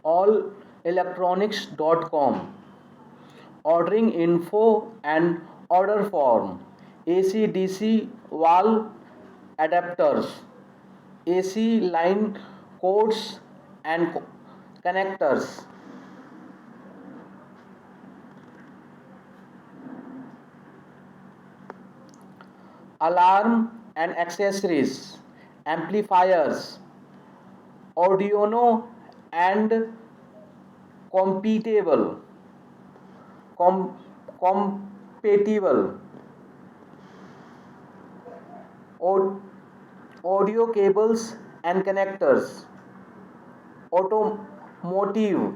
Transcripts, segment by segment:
allelectronics.com. Ordering info and order form. AC DC wall adapters, AC line cords and connectors. Alarm and accessories, amplifiers, Arduino and compatible, com- compatible, audio cables and connectors, automotive,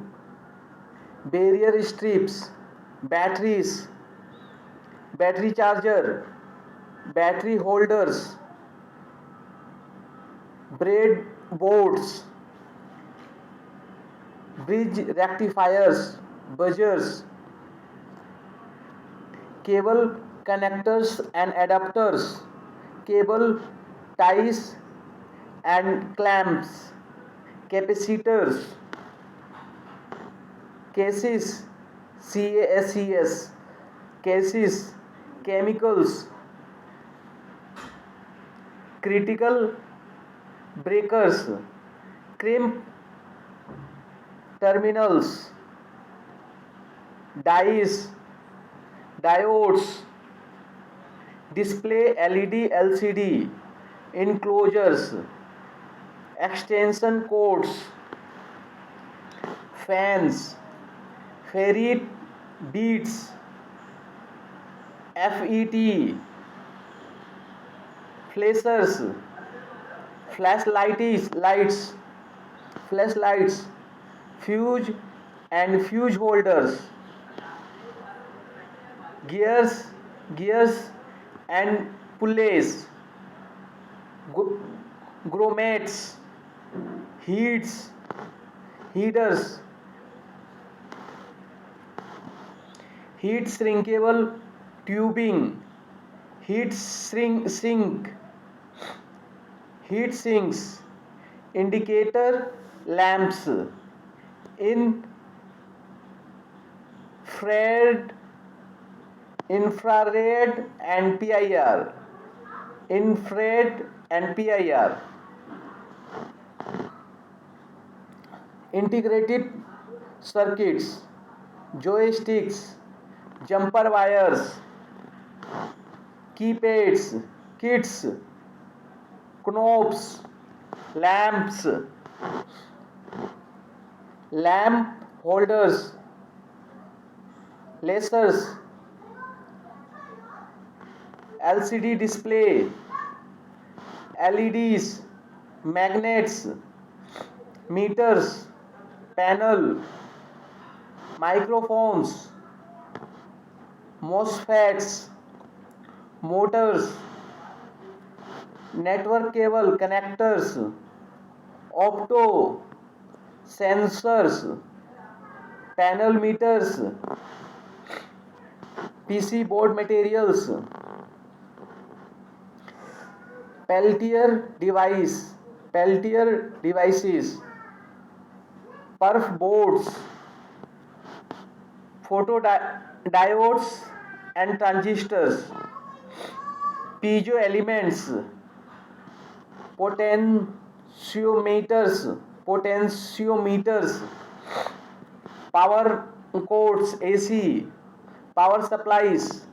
barrier strips, batteries, battery charger, battery holders, breadboards, bridge rectifiers, buzzers, cable connectors and adapters, cable ties and clamps, capacitors, cases, CASES, cases, chemicals, critical breakers, crimp terminals, dies, diodes, display LED LCD, enclosures, extension cords, fans, ferrite beads, FET, flashers, lights, flashlights, fuse and fuse holders, gears, gears and pulleys, grommets, heats, heaters, heat shrinkable tubing, sink, heat sinks, indicator lamps, infrared, infrared and PIR, infrared and PIR, integrated circuits, joysticks, jumper wires, keypads, kits, knobs, lamps, lamp holders, lasers, LCD display, LEDs, magnets, meters, panel, microphones, MOSFETs, motors, network cable connectors, opto, sensors, panel meters, PC board materials, Peltier devices, perf boards, photodiodes and transistors, piezo elements, potentiometers, power cords AC, power supplies,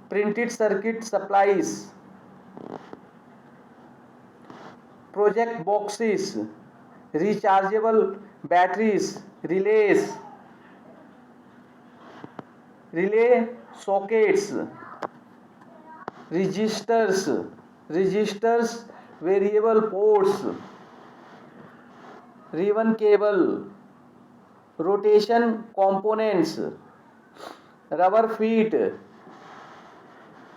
printed circuit supplies, project boxes, rechargeable batteries, relay sockets, registers, variable ports, ribbon cable, rotation components, rubber feet,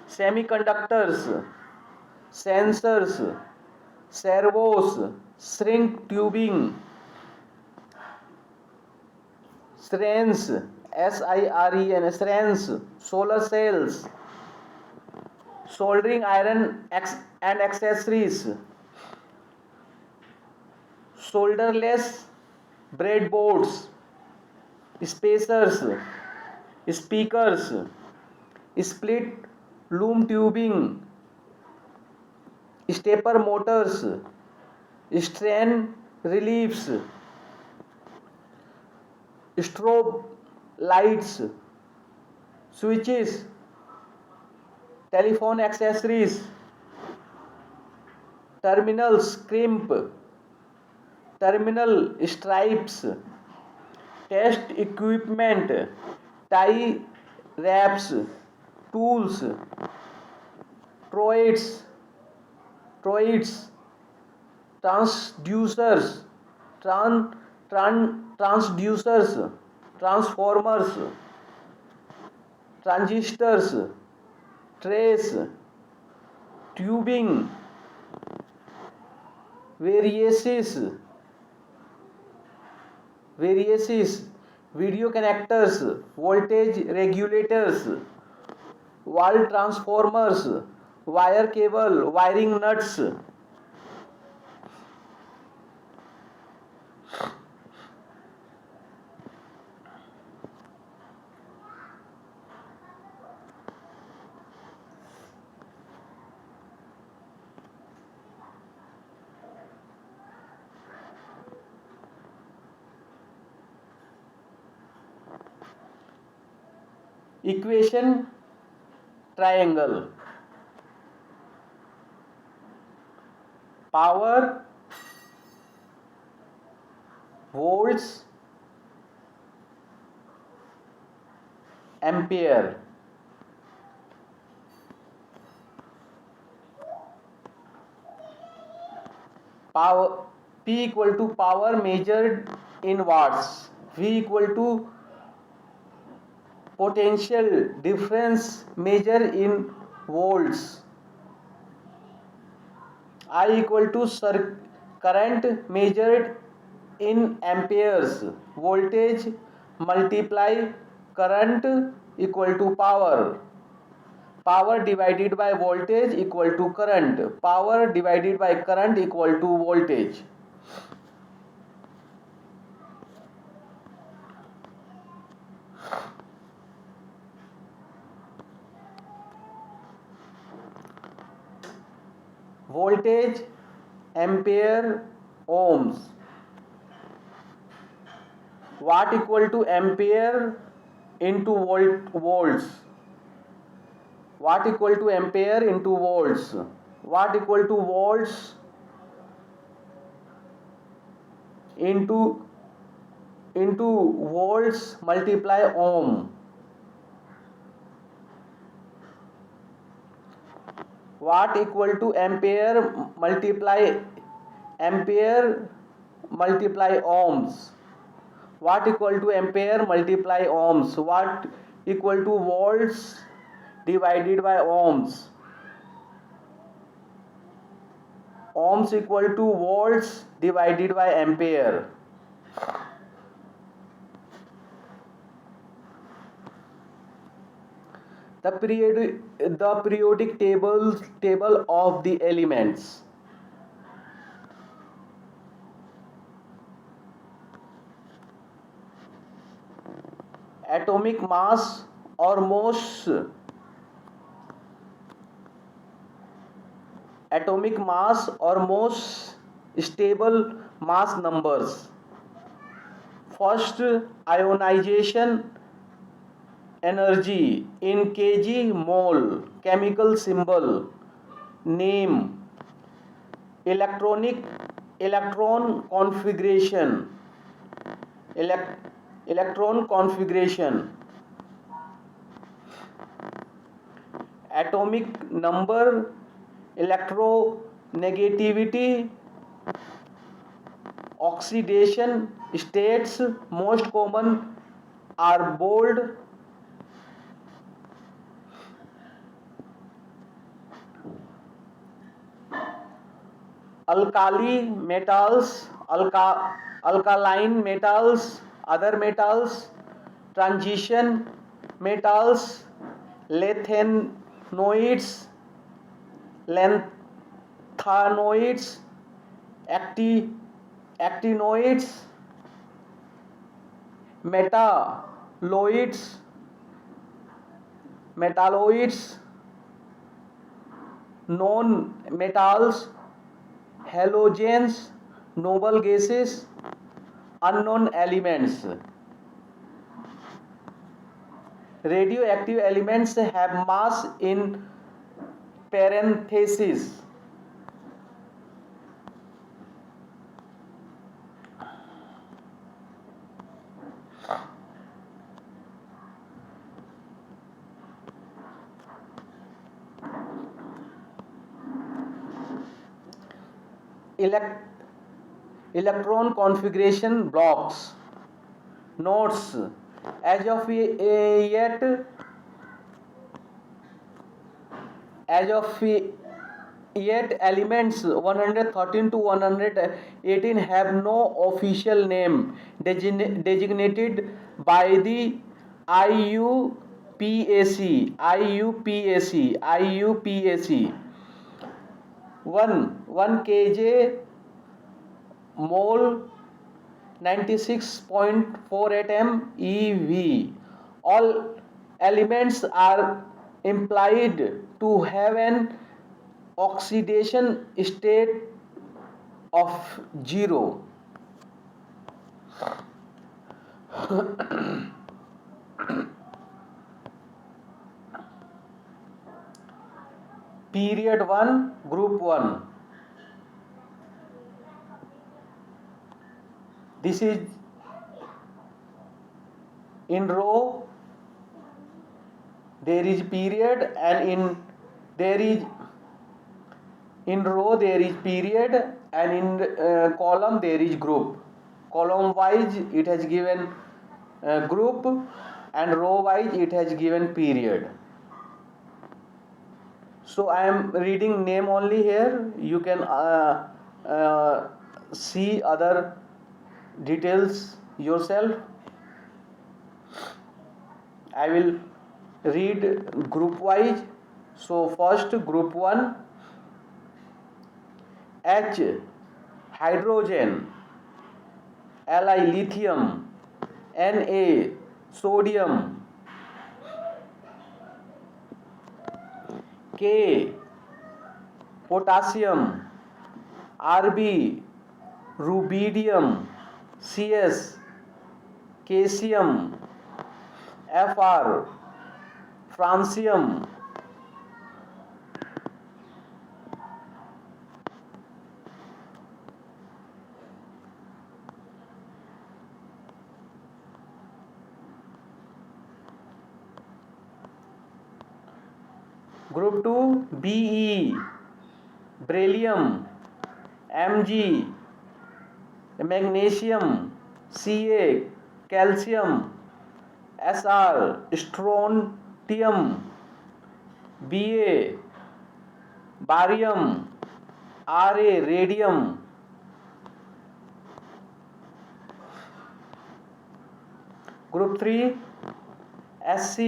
semiconductors, sensors, servos, shrink tubing, SRANs, SIREN, solar cells, soldering iron and accessories, solderless breadboards, spacers, speakers, split loom tubing, stepper motors, strain reliefs, strobe lights, switches, telephone accessories, terminals crimp, terminal stripes, test equipment, tie wraps, tools, troids, troids, transducers, transducers, transformers, transistors, trace, tubing, variaces, video connectors, voltage regulators, wall transformers, wire cable, wiring nuts. Equation triangle. Power, volts, ampere. Power, P equal to power measured in watts, V equal to potential difference measured in volts, I equal to current measured in amperes, voltage multiply current equal to power, power divided by voltage equal to current, power divided by current equal to voltage. Voltage, ampere, ohms. Watt equal to ampere into volts. Watt equal to ampere into volts. Watt equal to volts into volts multiply ohm. Watt equal to ampere multiply ohms. Watt equal to ampere multiply ohms. Watt equal to volts divided by ohms. Ohms equal to volts divided by ampere. The periodic table of the elements. Atomic mass or most stable mass numbers. First, ionization energy in kg mole, chemical symbol, name, electron configuration, atomic number, electronegativity, oxidation states. Most common are bold, alkali metals, alkaline metals, other metals, transition metals, lanthanoids, actinoids, metalloids, metalloids, non-metals, halogens, noble gases, unknown elements. Radioactive elements have mass in parentheses. Electron configuration blocks. Notes: as of yet elements 113 to 118 have no official name designated by the IUPAC. 1 kJ mole 96.48 MeV. All elements are implied to have an oxidation state of 0. Period 1, group 1. This is in row there is period, and in row there is period, and in column there is group. Column wise it has given group, and row wise it has given period. So I am reading name only here. You can see other details yourself. I will read group wise. So first, group 1, H hydrogen, Li lithium, Na sodium, K potassium, Rb rubidium, Cs caesium, Fr francium, group 2, Be beryllium, Mg magnesium, Ca calcium, Sr strontium, Ba barium, Ra radium. Group 3, Sc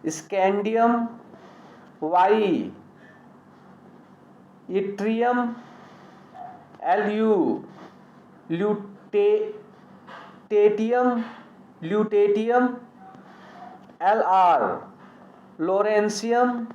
scandium, Y yttrium, Lu lutetium, Lr lawrencium,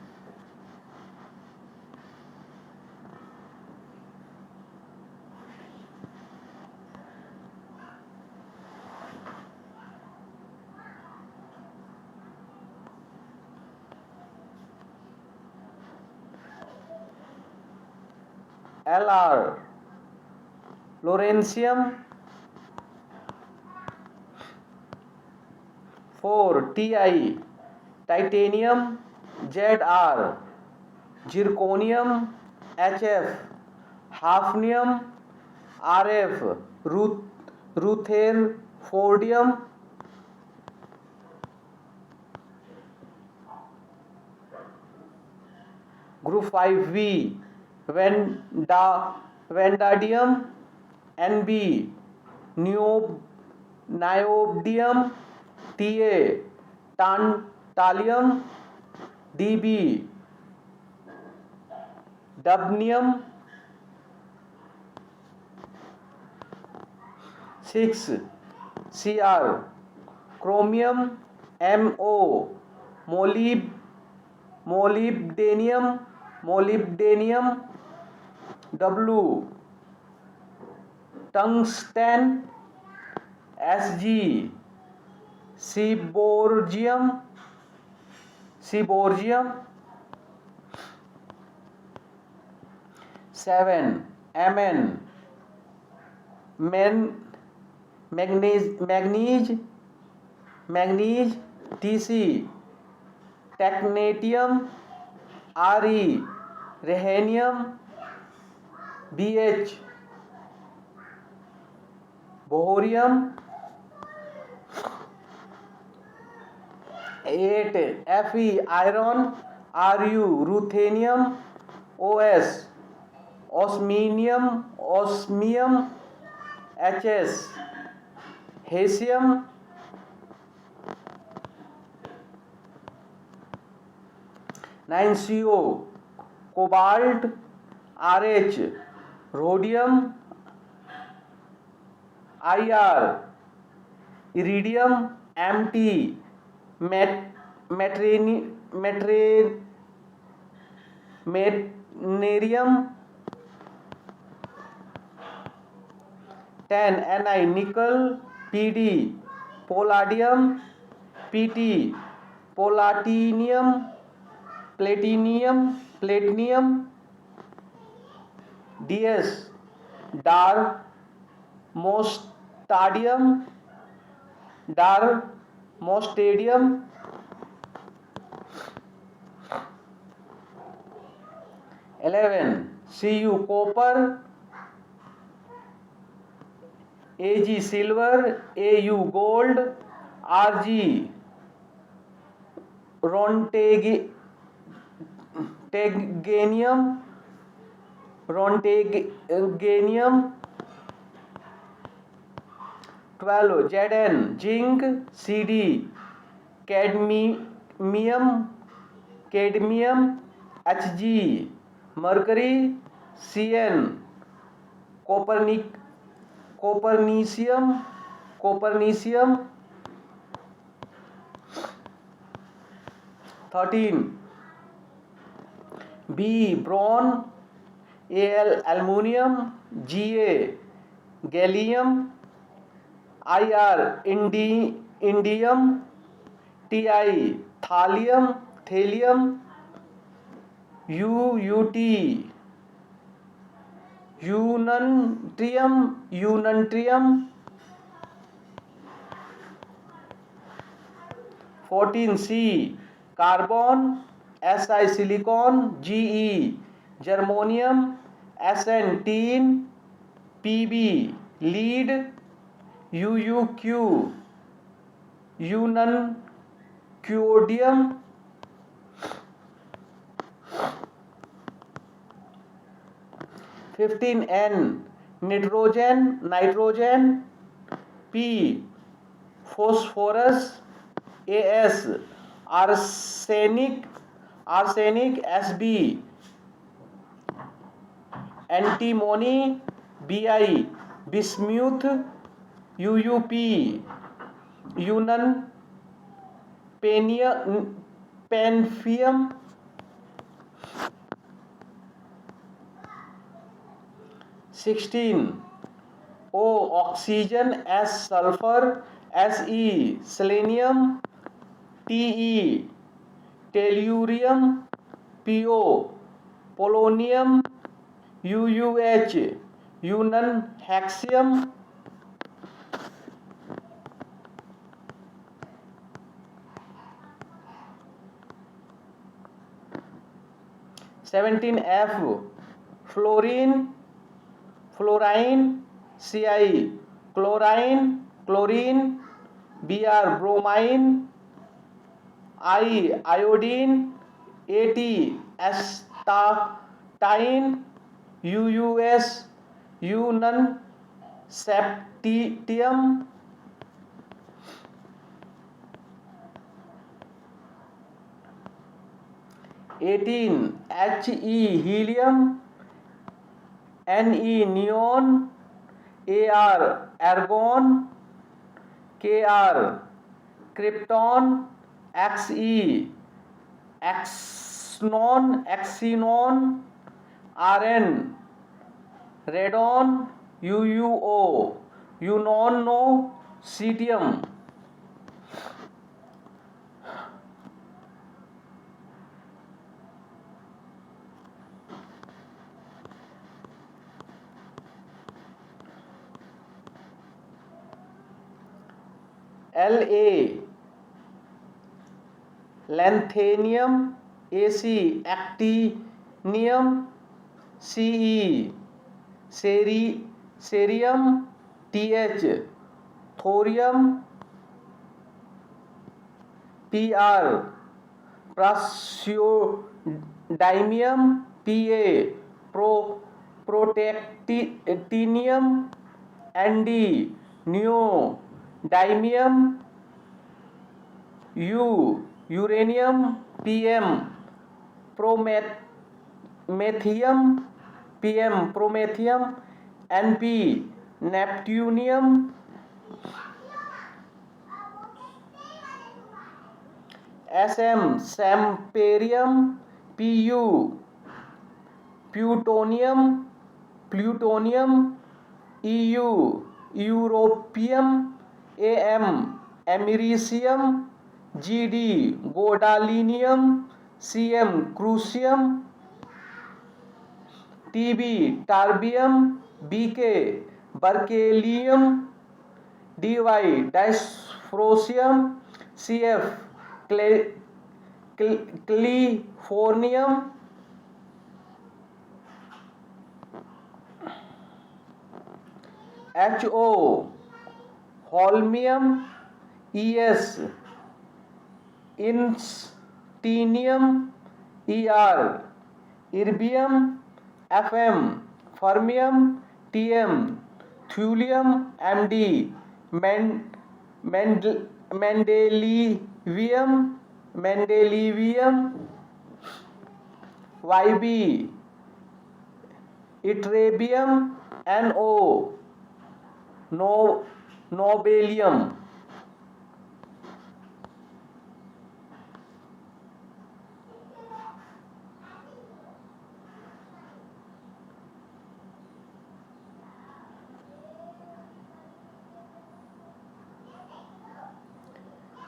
Lr lawrencium. 4 Ti titanium, Zr zirconium, Hf hafnium, Rf rutherfordium. Group 5V vanadium, Nb niobium, Ta tantalum, Db dubnium. 6 Cr, chromium, Mo, molybdenium, W, tungsten, Sg, seaborgium, 7, Mn, magnesium, Tc, technetium, Re, rhenium, Bh, bohrium, 8, Fe, iron, Ru, ruthenium, Os, osmium, Hs, hassium, 9, Co, cobalt, Rh, rhodium, Ir, iridium, Mt, meitnerium, 10, Ni, nickel, Pd, palladium, Pt, platinum, Ds, darmostadium, 11, Cu, copper, Ag, silver, Au, gold, Rg, rontaganium, 12, Zn, zinc, Cd, cadmium, Hg, mercury, Cn, copernicium, 13, B, bron, Al, aluminium, Ga, gallium, Ir, indium, Ti, thallium, Ut, ununtrium, 14, C, carbon, Si, silicon, Ge, germanium, Sn, tin, Pb, lead, Uuq, ununquiodium, 15, N, nitrogen, P, phosphorus, As, arsenic, Sb, antimony, Bi, bismuth, Uup, ununpentium, 16, O, oxygen, S, sulfur, Se, selenium, Te, tellurium, Po, polonium, Uuh, ununhaxium, 17, F, fluorine, Ci, chlorine, Br, bromine, I, iodine, At, astatine, Us, ununseptium, 18, He, helium, Ne, neon, Ar, argon, Kr, krypton, Xe, xenon, Rn, radon, UuO, unono, cesium. La, lanthanum, Ac, actinium, Ce, cerium, Th, thorium, Pr, praseodymium, Pa, protactinium, Nd, neodymium, U, uranium, Pm, promethium, Np, neptunium, Sm, samarium, Pu, plutonium, Eu, europium, Am, americium, Gd, gadolinium, Cm, crucium, Tb, terbium, Bk, berkelium, Dy, dysprosium, Cf, californium, Ho, holmium, Es, instinium, Er, erbium, Fm, fermium, Tm, thulium, Md, mendelevium, Yb, ytterbium, No, nobelium.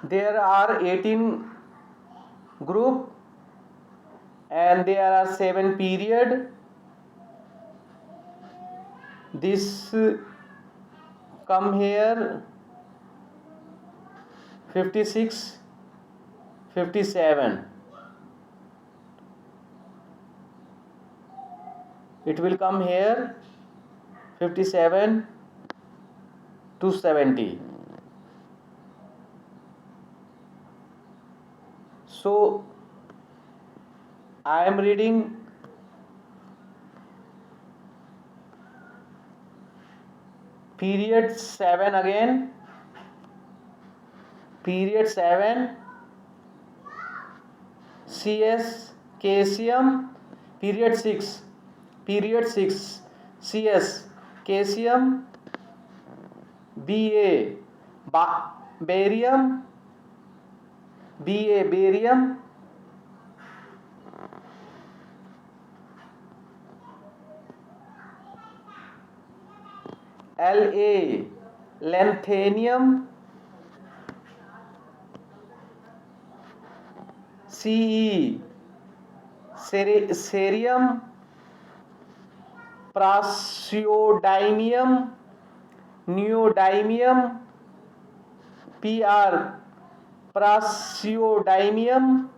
There are 18 group and there are 7 period. This come here 56, 57. It will come here 57 to 70. So I am reading period 7 again. Period 7, CS, caesium. Period 6, CS, caesium. Ba, barium, barium. La, lanthanum. Ce, cerium, praseodymium, neodymium, Pr, praseodymium,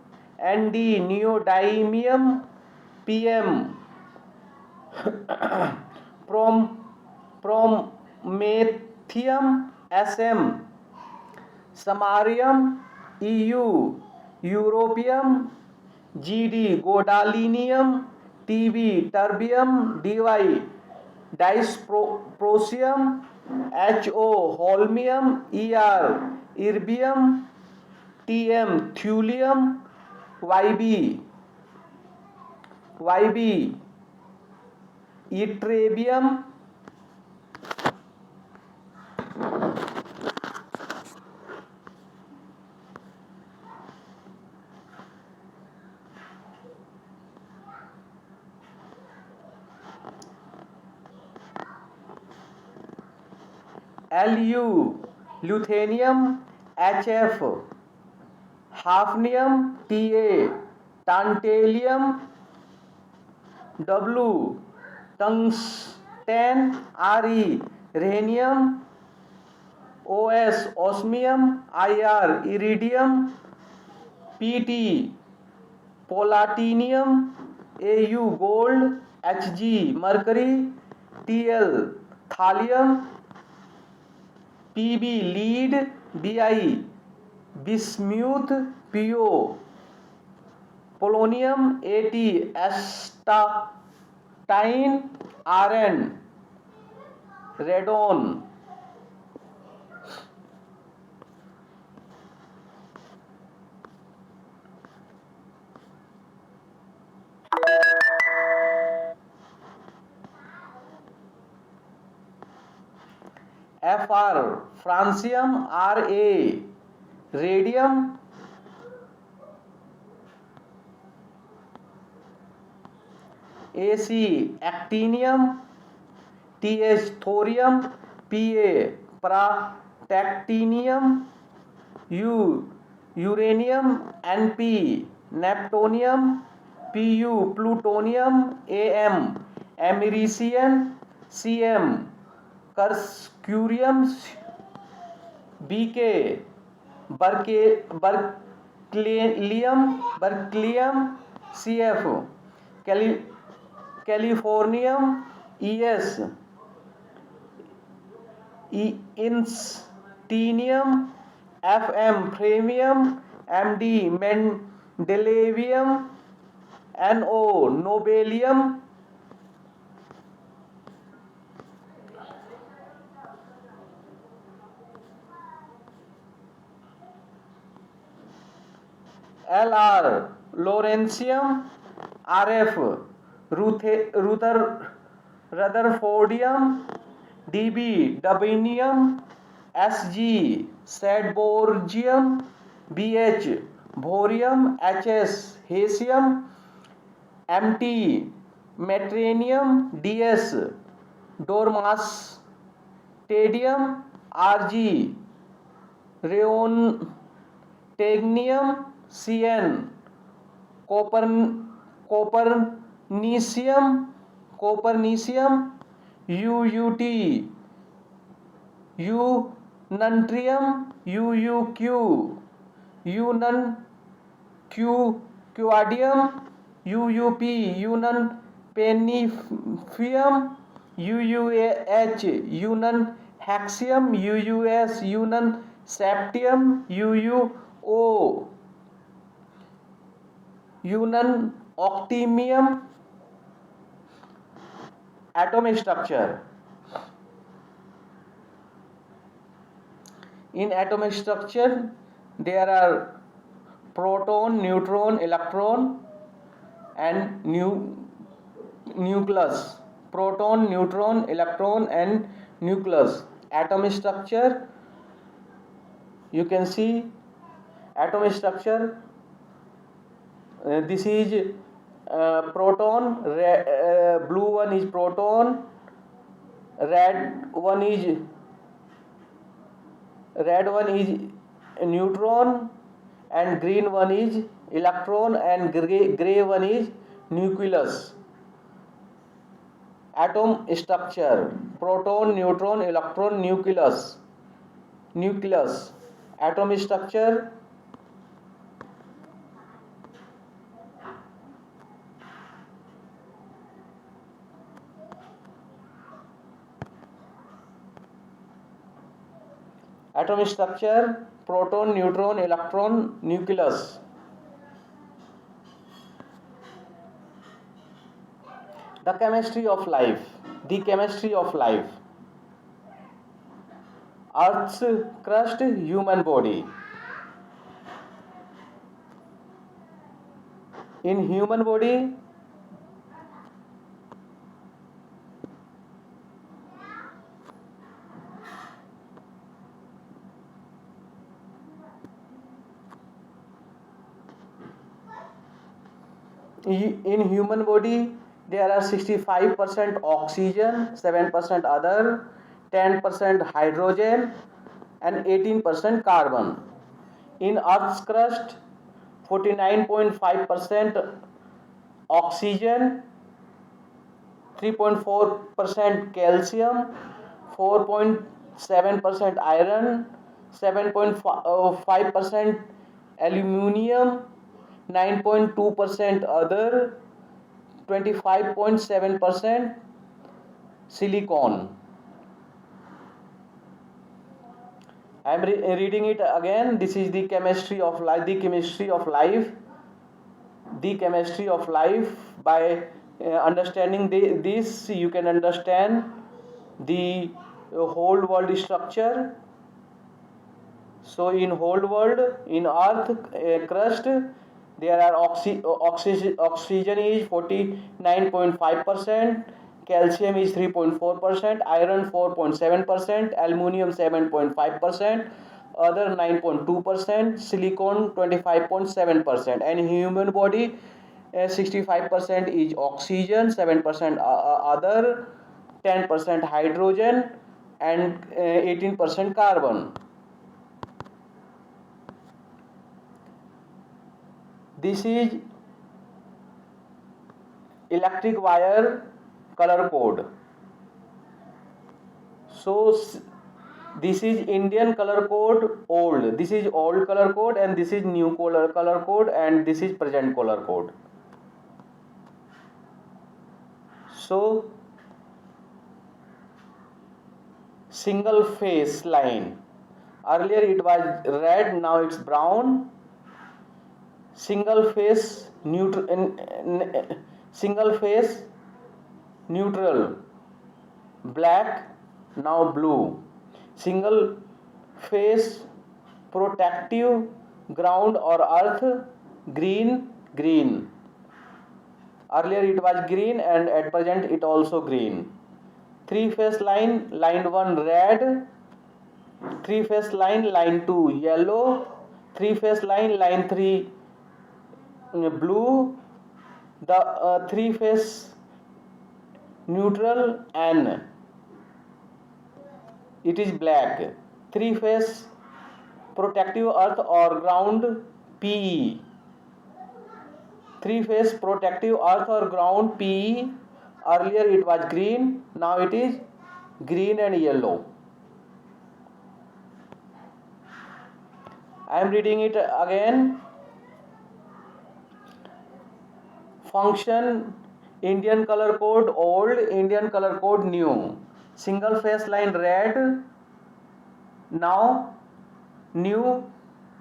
Nd, neodymium, Pm, promethium, Sm, samarium, Eu, europium, Gd, gadolinium, Tb, terbium, Dy, dysprosium, Ho, holmium, Er, erbium, Tm, thulium, Yb, ytterbium, Lu, lutetium, HF, hafnium, Ta, tantalum, W, tungsten, Re, rhenium, Os, osmium, Ir, iridium, Pt, platinum, Au, gold, Hg, mercury, Tl, thallium, Pb, lead, Bi, bismuth, Po, polonium, At, astatine, Rn, radon. Fr, francium, Ra, radium, Ac, actinium, Th, thorium, Pa, protactinium, U, uranium, Np, neptunium, Pu, plutonium, Am, americium, Cm, कर्स्क्यूरियम, Bk, बर्कलियम, Cf, californium, Es, इंस्टीनियम, Fm, फ्रेमियम, Md, मेंडेलिवियम, No, nobelium, Lr, lawrencium, Rf, rutherfordium, Db, dubinium, Sg, sedborgium, Bh, borium, Hs, hesium, Mt, metranium, Ds, dormastadium, Rg, reontegnium, Cn, copernicium, UUT, ununtrium, UUQ, ununquadium, UUP, ununpenifium, UUH, ununhaxium, UUS, ununseptium, UUO, ununoctimium. Atomic structure. In atomic structure, there are proton, neutron, electron, and nucleus. Proton, neutron, electron, and nucleus. Atomic structure. You can see atomic structure. This is proton. Blue one is proton. Red one is neutron, and green one is electron, and gray one is nucleus. Atom structure: proton, neutron, electron, nucleus. Atom structure: proton, neutron, electron, nucleus. The chemistry of life. Earth's crust, human body. In human body, there are 65% oxygen, 7% other, 10% hydrogen and 18% carbon. In Earth's crust, 49.5% oxygen, 3.4% calcium, 4.7% iron, 7.5% aluminium, 9.2% other, 25.7% silicon. I am reading it again. This is the chemistry of life. The chemistry of life. The chemistry of life. By understanding this, you can understand the whole world structure. So, in whole world, in Earth crust, there are oxygen is 49.5%. Calcium is 3.4%, iron 4.7%, aluminium 7.5%, other 9.2%, silicon 25.7%, and human body 65% is oxygen, 7% other, 10% hydrogen, and 18% carbon. This is electric wire color code. So this is Indian color code old. This is old color code, and this is new color code, and this is present color code. So single phase line. Earlier it was red, now it's brown. Single phase neutral, black, now blue. Single phase protective, ground or earth, green. Earlier it was green, and at present it also green. Three phase line, line 1 red, three phase line, line 2 yellow, three phase line, line 3 blue, the three phase neutral N, it is black. Three phase protective earth or ground, PE. Three phase protective earth or ground, PE. Earlier it was green, now it is green and yellow. I am reading it again. Function: Indian color code old, Indian color code new. Single phase line red, now new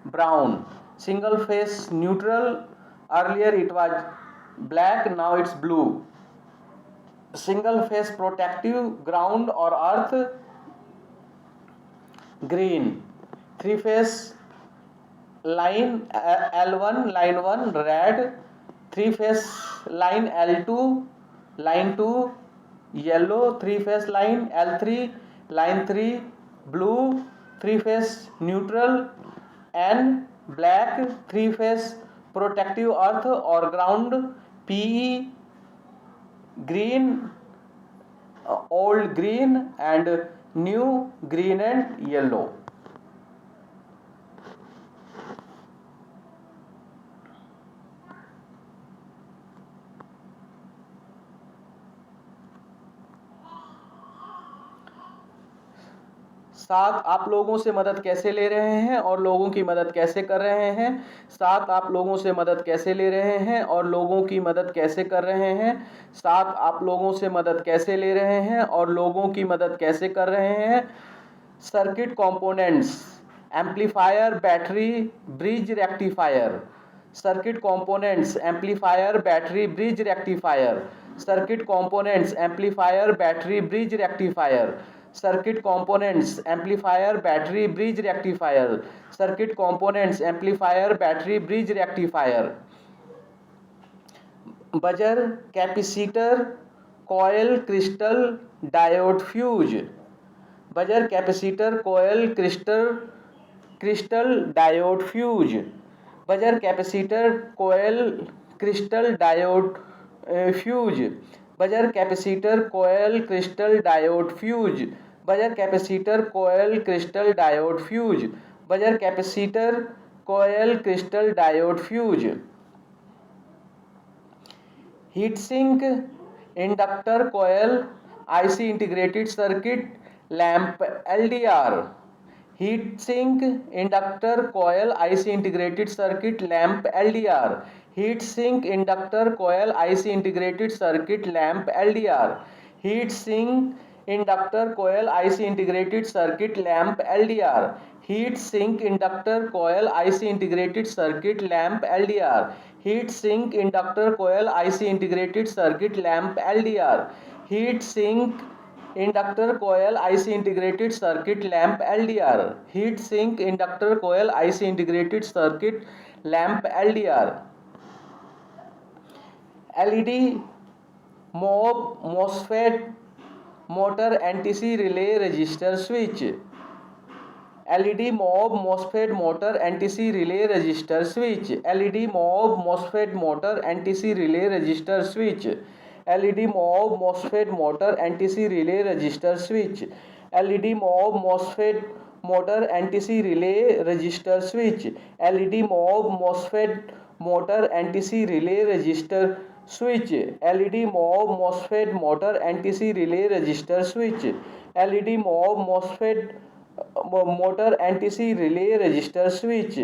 brown. Single phase neutral, earlier it was black, now it's blue. Single phase protective, ground or earth, green. Three phase line L1, line 1 red, three phase line L2, line 2 yellow, three phase line L3, line 3 blue, three phase neutral N black, three phase protective earth or ground, PE green, old green, and new green and yellow. साथ आप लोगों से मदद कैसे ले रहे हैं और लोगों की मदद कैसे कर रहे हैं। साथ आप लोगों से मदद कैसे ले रहे हैं और लोगों की मदद कैसे कर रहे हैं। साथ आप लोगों से मदद कैसे ले रहे हैं और लोगों की मदद कैसे कर रहे हैं। Circuit components: amplifier, battery, bridge, rectifier. Circuit components: amplifier, battery, bridge, rectifier. Circuit components: amplifier, battery, bridge, rectifier. Circuit components: amplifier, battery, bridge, rectifier. Circuit components: amplifier, battery, bridge, rectifier. Buzzer, capacitor, coil, crystal, diode, fuse. Buzzer, capacitor, coil, crystal, diode, fuse. Buzzer, capacitor, coil, crystal, diode, fuse. Buzzer, capacitor, coil, crystal, diode, fuse. Buzzer capacitor coil crystal diode fuse, buzzer capacitor coil crystal diode fuse. Heat sink inductor coil IC integrated circuit lamp LDR, heat sink inductor coil IC integrated circuit lamp LDR, heat sink inductor coil IC integrated circuit lamp LDR, heat sink inductor coil IC integrated circuit lamp LDR, heat sink inductor coil IC integrated circuit lamp LDR, heat sink inductor coil IC integrated circuit lamp LDR, heat sink inductor coil IC integrated circuit lamp LDR, heat sink inductor coil IC integrated circuit lamp LDR. LED mob MOSFET motor NTC relay resistor switch, LED mob MOSFET motor NTC relay resistor switch, LED mob MOSFET motor NTC relay resistor switch, LED mob MOSFET motor NTC relay resistor switch, LED mob MOSFET motor NTC relay resistor switch, LED mob MOSFET motor NTC relay resistor switch, LED mob MOSFET motor NTC relay resistor switch, LED mob MOSFET motor NTC relay resistor switch,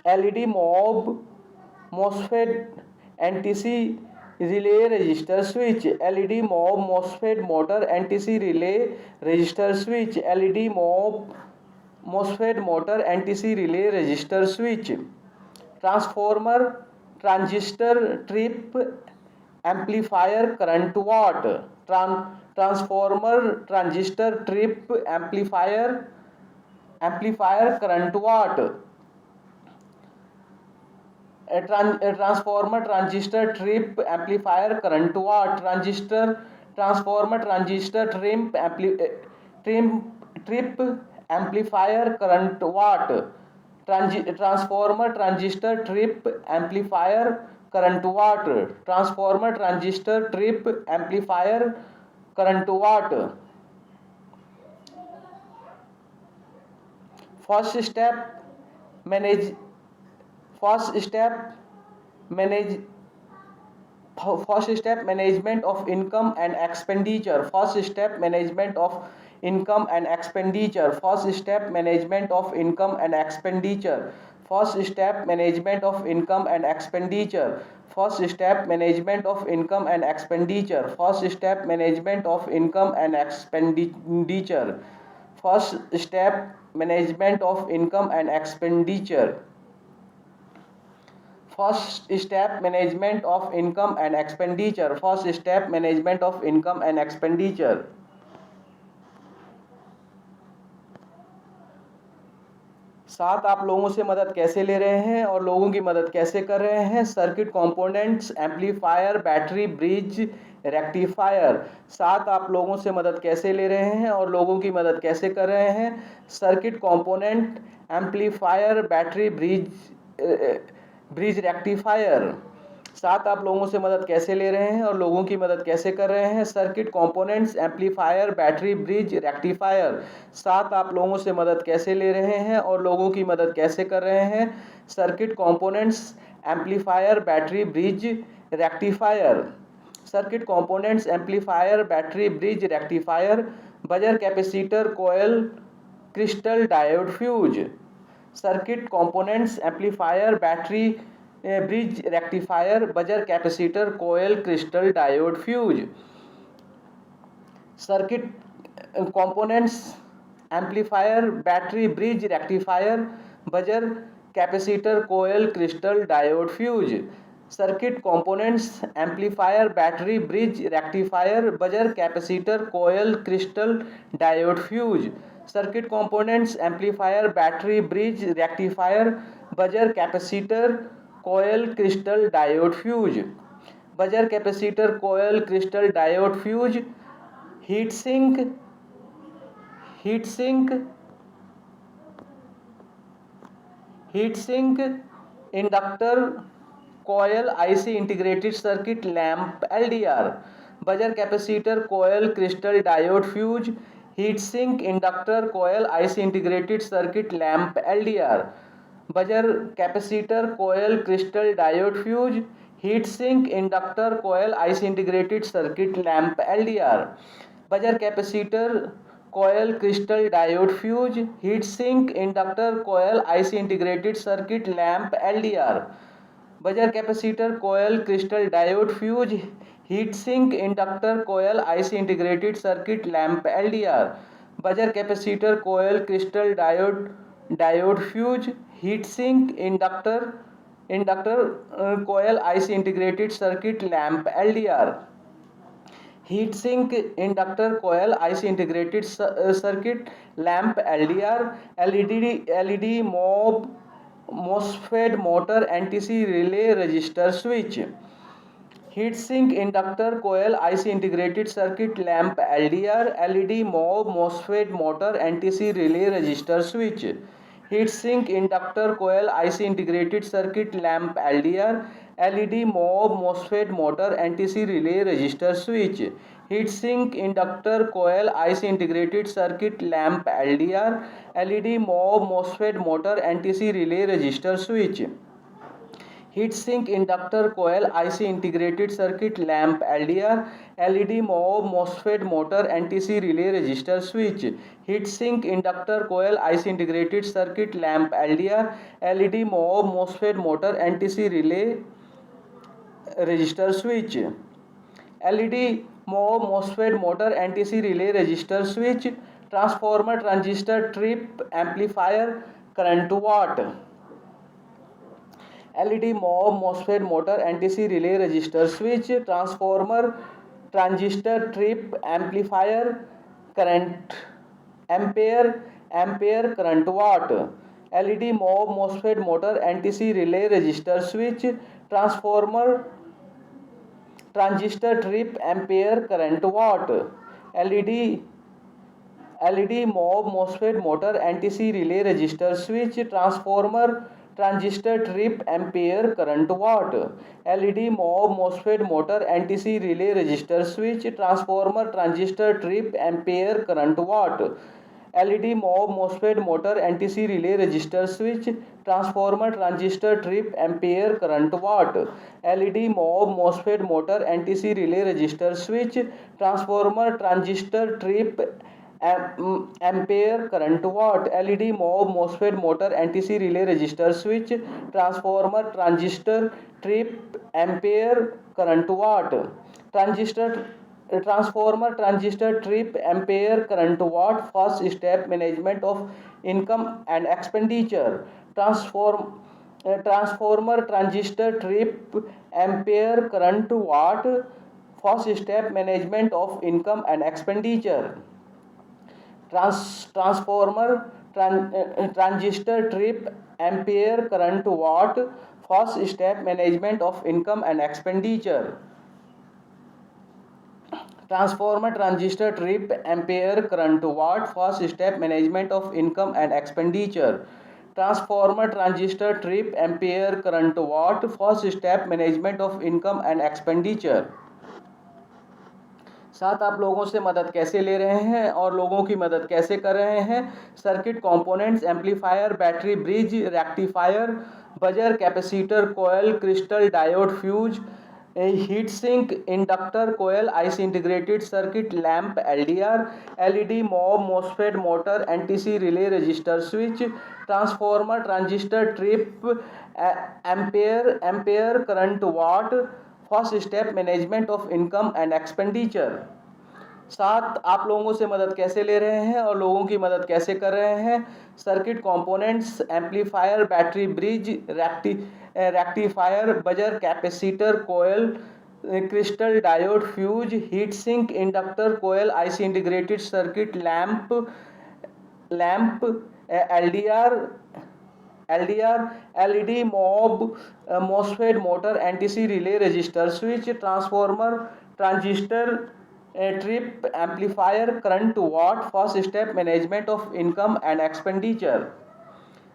LED mob MOSFET NTC relay resistor switch, LED mob MOSFET motor NTC relay resistor switch, LED mob MOSFET motor NTC relay resistor switch. Transformer transistor trip amplifier current watt, transformer transistor trip amplifier current watt, transformer transistor trip amplifier current watt, transformer transistor trip amplifier current watt, transformer transistor trip amplifier current watt, transformer transistor trip amplifier current watt. First step management of income and expenditure, first step management of income and expenditure, first step management of income and expenditure, first step management of income and expenditure, first step management of income and expenditure, first step management of income and expenditure, first step management of income and expenditure, first step management of income and expenditure, first step management of income and expenditure. साथ आप लोगों से मदद कैसे ले रहे हैं और लोगों की मदद कैसे कर रहे हैं। Circuit components, amplifier, battery, bridge, rectifier. साथ आप लोगों से मदद कैसे ले रहे हैं और लोगों की मदद कैसे कर रहे हैं। Circuit component, amplifier, battery, bridge, rectifier. साथ आप लोगों से मदद कैसे ले रहे हैं और लोगों की मदद कैसे कर रहे हैं। Circuit components, amplifier, battery, bridge, rectifier. साथ आप लोगों से मदद कैसे ले रहे हैं और लोगों की मदद कैसे कर रहे हैं। Circuit components, amplifier, battery, bridge, rectifier. Circuit components, amplifier, battery, bridge, rectifier. Buzzer, capacitor, coil, crystal, diode, fuse. Circuit components, amplifier, battery, bridge, rectifier, buzzer, capacitor, coil, crystal, diode, fuse. Circuit components, amplifier, battery, bridge, rectifier, buzzer, capacitor, coil, crystal, diode, fuse. Circuit components, amplifier, battery, bridge, rectifier, buzzer, capacitor, coil, crystal, diode, fuse. Circuit components, amplifier, battery, bridge, rectifier, buzzer, capacitor, coil, crystal, diode, fuse. Buzzer, capacitor, coil, crystal, diode, fuse. Heat sink inductor coil IC integrated circuit lamp LDR. Buzzer, capacitor, coil, crystal, diode, fuse. Heat sink, inductor, coil, IC integrated circuit, lamp, LDR. Buzzer, capacitor, coil, crystal, diode, fuse. Heat sink, inductor, coil, IC integrated circuit, lamp, LDR. Buzzer, capacitor, coil, crystal, diode, fuse. Heat sink, inductor, coil, IC integrated circuit, lamp, LDR. Buzzer, capacitor, coil, crystal, diode, fuse. Heat sink, inductor, coil, IC integrated circuit, lamp, LDR. Buzzer, capacitor, coil, crystal, diode, fuse. Heat sink, inductor, coil, IC integrated circuit, lamp, LDR. Heat sink, inductor, coil, IC integrated circuit, lamp, LDR. LED, MOSFET, motor, NTC, relay, resistor, switch. Heat sink, inductor, coil, IC integrated circuit, lamp, LDR. LED, MOSFET, motor, NTC, relay, resistor, switch. Heat sink, inductor, coil, IC integrated circuit, lamp, LDR. LED, MOSFET, motor, NTC, relay, resistor, switch. Heat sink, inductor, coil, IC integrated circuit, lamp, LDR. LED, MOSFET, motor, NTC, relay, resistor, switch. Heat sink, inductor, coil, IC integrated circuit, lamp, LDR. LED, MOSFET, motor, NTC, relay, resistor, switch. Heat sink, inductor, coil, IC integrated circuit, lamp, LDR. LED, MOSFET, motor, NTC, relay, resistor, switch. LED, MOSFET, motor, NTC, relay, resistor, switch. Transformer, transistor, trip, amplifier, current, watt. LED, MOSFET, motor, NTC, relay, resistor, switch. Transformer, transistor, trip, amplifier, current, ampere, current, watt. LED, MOSFET, motor, NTC, relay, resistor, switch. Transformer, transistor, trip, ampere, current, watt. LED, MOSFET, motor, NTC, relay, resistor, switch. Transformer, transistor, trip, ampere, current, watt. LED, MOSFET, motor, NTC, relay, resistor, switch. Transformer, transistor, trip, ampere, current, watt. LED, MOSFET, motor, NTC, relay, resistor, switch. Transformer, transistor, trip, ampere, current, watt. LED, MOSFET, motor, NTC, relay, resistor, switch. Transformer, transistor, trip, ampere, current, watt. LED, MOSFET, motor, NTC, relay, resistor, switch. Transformer, transistor, trip, ampere, current, watt. Transformer, transistor, trip, ampere, current, watt. First step, management of income and expenditure. Transformer, transistor, trip, ampere, current, watt. First step, management of income and expenditure. Transformer, transistor, trip, ampere, current, watt. First step, management of income and expenditure. Transformer, transistor, trip, ampere, current, watt. First step, management of income and expenditure. Transformer, transistor, trip, ampere, current, watt. First step, management of income and expenditure. साथ आप लोगों से मदद कैसे ले रहे हैं और लोगों की मदद कैसे कर रहे हैं। Circuit components, amplifier, battery, bridge, rectifier, buzzer, capacitor, coil, crystal, diode, fuse, heat sink, inductor, coil, IC integrated circuit, lamp, LDR. LED, MOSFET, motor, NTC, relay, resistor, switch. Transformer, transistor, trip, ampere, current, watt. First step, management of income and expenditure. साथ आप लोगों से मदद कैसे ले रहे हैं और लोगों की मदद कैसे कर रहे हैं। Circuit components, amplifier, battery, bridge, rectifier, buzzer, capacitor, coil, crystal, diode, fuse, heat sink, inductor, coil, IC integrated circuit, lamp, LDR, LED, MOSFET, motor, NTC, relay, resistor, switch. Transformer, transistor, trip, amplifier, current, watt. First step, management of income and expenditure.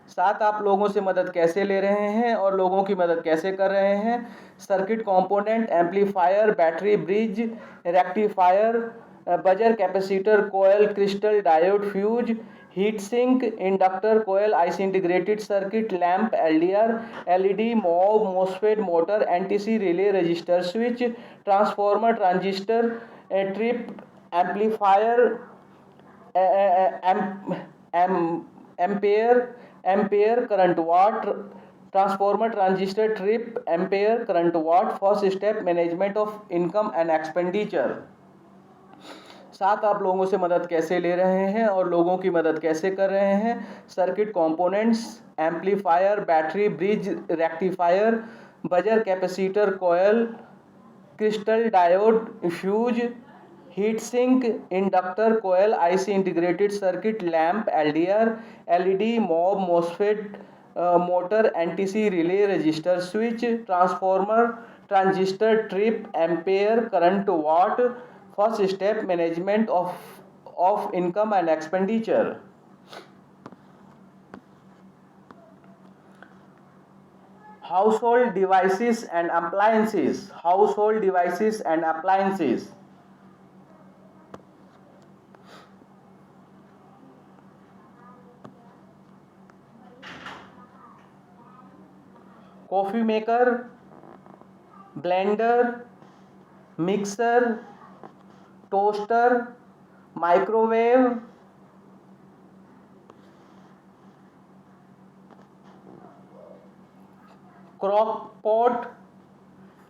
साथ आप लोगों से मदद कैसे ले रहे हैं और लोगों की मदद कैसे कर रहे हैं। Circuit component, amplifier, battery, bridge, rectifier, buzzer, capacitor, coil, crystal, diode, fuse, heat sink, inductor, coil, IC integrated circuit, lamp, LDR, LED, MOV, MOSFET, motor, NTC, relay, resistor, switch, transformer, transistor, trip, amplifier, ampere, current, watt, transformer, transistor, trip, ampere, current, watt. First step, management of income and expenditure. साथ आप लोगों से मदद कैसे ले रहे हैं और लोगों की मदद कैसे कर रहे हैं. Circuit components, amplifier, battery, bridge, rectifier, buzzer, capacitor, coil, crystal, diode, fuse, heat sink, inductor, coil, IC integrated circuit, lamp, LDR, LED, mob, MOSFET, motor, NTC, relay, resistor, switch, transformer, transistor, trip, ampere, current, watt. First step, management of income and expenditure. Household devices and appliances. Household devices and appliances. Coffee maker, blender, mixer, toaster, microwave, crock pot,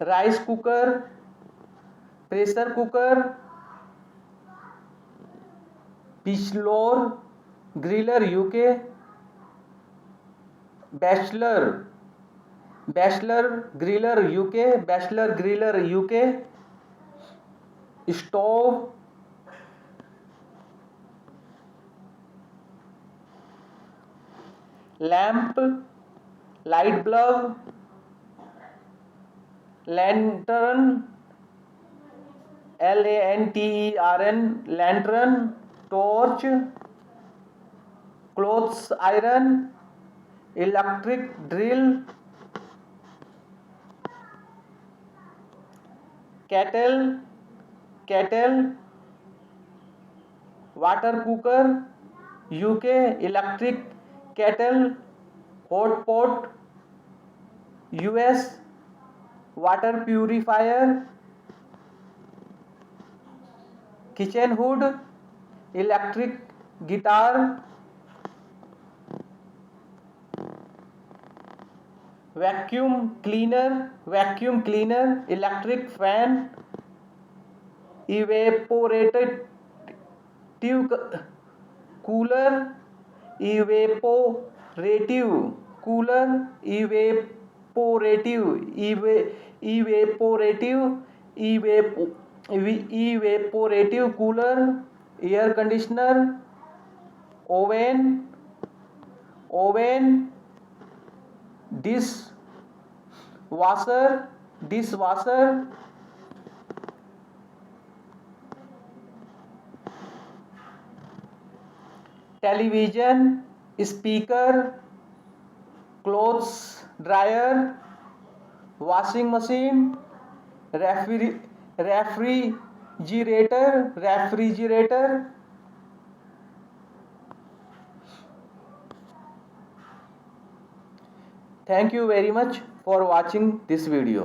rice cooker, pressure cooker, bachelor, griller UK, bachelor griller UK, stove, lamp, light bulb, lantern, LANTERN, lantern, torch, clothes iron, electric drill, kettle, water cooker UK, electric kettle, hot pot US, water purifier, kitchen hood, electric guitar, vacuum cleaner, electric fan, evaporative cooler, evaporative cooler, air conditioner, oven, dish washer, television, speaker, clothes dryer, washing machine, refrigerator. Thank you very much for watching this video.